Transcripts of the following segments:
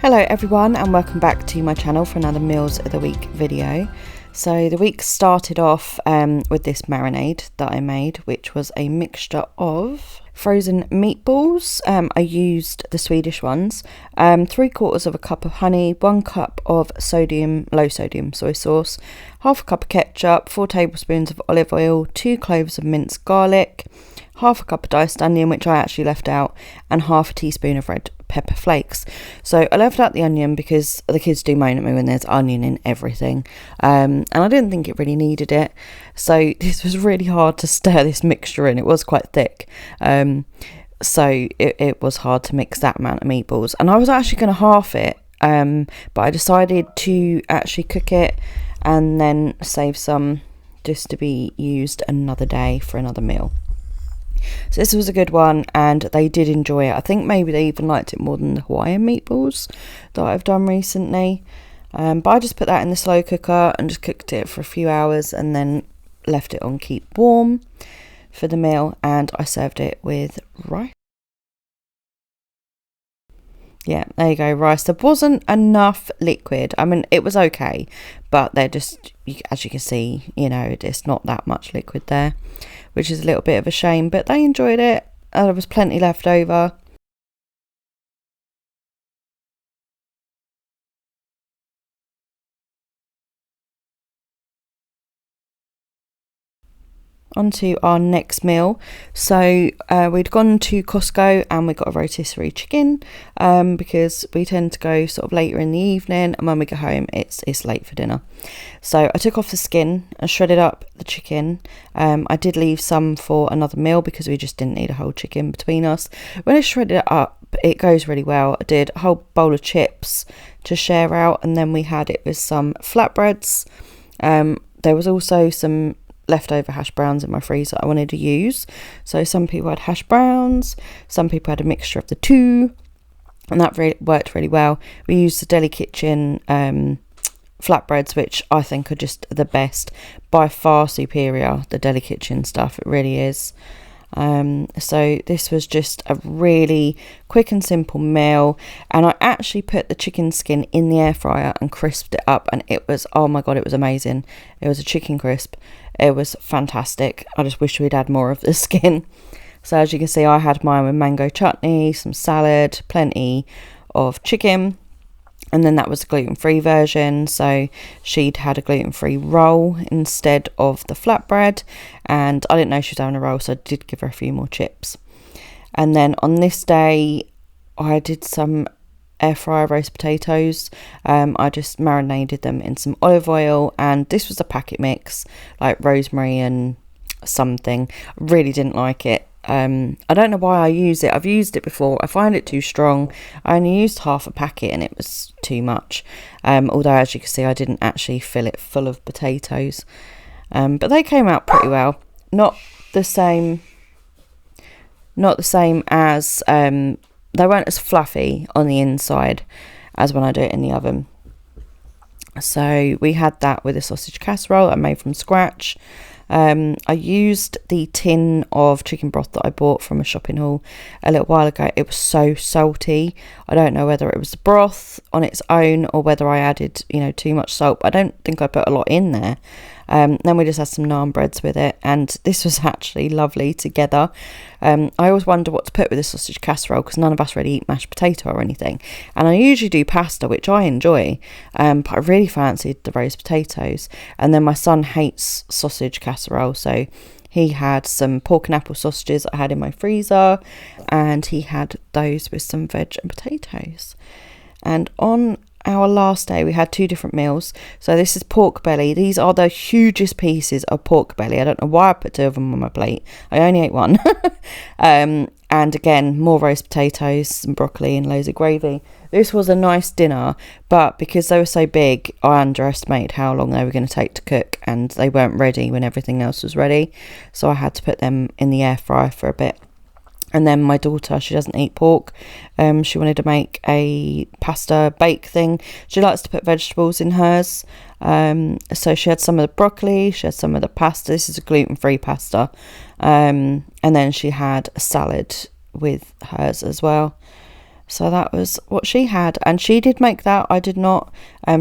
Hello everyone and welcome back to my channel for another Meals of the Week video. So the week started off with this marinade that I made, which was a mixture of frozen meatballs. I used the Swedish ones, 3/4 cup of honey, 1 cup of low sodium soy sauce, half a cup of ketchup, 4 tablespoons of olive oil, 2 cloves of minced garlic, half a cup of diced onion, which I actually left out, and half a teaspoon of red pepper flakes. So I left out the onion because the kids do moan at me when there's onion in everything, and I didn't think it really needed it. So this was really hard to stir this mixture in. It was quite thick, so it was hard to mix that amount of meatballs, and I was actually going to half it, but I decided to actually cook it and then save some just to be used another day for another meal. So this was a good one and they did enjoy it. I think maybe they even liked it more than the Hawaiian meatballs that I've done recently. But I just put that in the slow cooker and just cooked it for a few hours and then left it on keep warm for the meal, and I served it with rice. Yeah, there you go, rice. There wasn't enough liquid. I mean, it was okay, but they're just, as you can see, it's not that much liquid there, which is a little bit of a shame, but they enjoyed it. There was plenty left over. On to our next meal. So we'd gone to Costco and we got a rotisserie chicken because we tend to go sort of later in the evening, and when we get home it's late for dinner. So I took off the skin and shredded up the chicken. I did leave some for another meal because we just didn't need a whole chicken between us. When I shredded it up, it goes really well. I did a whole bowl of chips to share out, and then we had it with some flatbreads. There was also some leftover hash browns in my freezer I wanted to use. So some people had hash browns, some people had a mixture of the two, and that worked really well. We used the Deli Kitchen flatbreads, which I think are just the best, by far superior, the Deli Kitchen stuff, it really is. So this was just a really quick and simple meal, and I actually put the chicken skin in the air fryer and crisped it up, and it was, oh my god, it was amazing. It was a chicken crisp. It was fantastic. I just wish we'd had more of the skin. So as you can see, I had mine with mango chutney, some salad, plenty of chicken, and then that was the gluten-free version. So she'd had a gluten-free roll instead of the flatbread, and I didn't know she was having a roll, so I did give her a few more chips. And then on this day I did some air fryer roast potatoes. I just marinated them in some olive oil, and this was a packet mix, like rosemary and something. I really didn't like it. I don't know why I use it. I've used it before. I find it too strong. I only used half a packet and it was too much. Although as you can see, I didn't actually fill it full of potatoes. But they came out pretty well. Not the same as they weren't as fluffy on the inside as when I do it in the oven. So we had that with a sausage casserole I made from scratch. I used the tin of chicken broth that I bought from a shopping haul a little while ago. It was so salty. I don't know whether it was the broth on its own or whether I added, too much salt. I don't think I put a lot in there. Then we just had some naan breads with it, and this was actually lovely together. I always wonder what to put with a sausage casserole because none of us really eat mashed potato or anything, and I usually do pasta, which I enjoy, but I really fancied the roast potatoes. And then my son hates sausage casserole, so he had some pork and apple sausages I had in my freezer, and he had those with some veg and potatoes. And on our last day we had 2 different meals. So this is pork belly. These are the hugest pieces of pork belly. I don't know why I put 2 of them on my plate. I only ate 1. And again, more roast potatoes, some broccoli and loads of gravy. This was a nice dinner, but because they were so big, I underestimated how long they were going to take to cook, and they weren't ready when everything else was ready. So I had to put them in the air fryer for a bit. And then my daughter, she doesn't eat pork. She wanted to make a pasta bake thing. She likes to put vegetables in hers. So she had some of the broccoli, she had some of the pasta. This is a gluten-free pasta. And then she had a salad with hers as well. So that was what she had, and she did make that. I did not.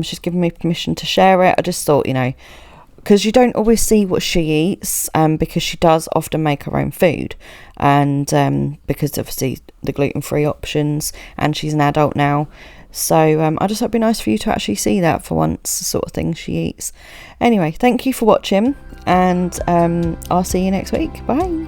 She's given me permission to share it. I just thought, because you don't always see what she eats, because she does often make her own food, and because obviously the gluten-free options, and she's an adult now. So I just thought it'd be nice for you to actually see that for once, the sort of thing she eats. Anyway, thank you for watching, and I'll see you next week. Bye.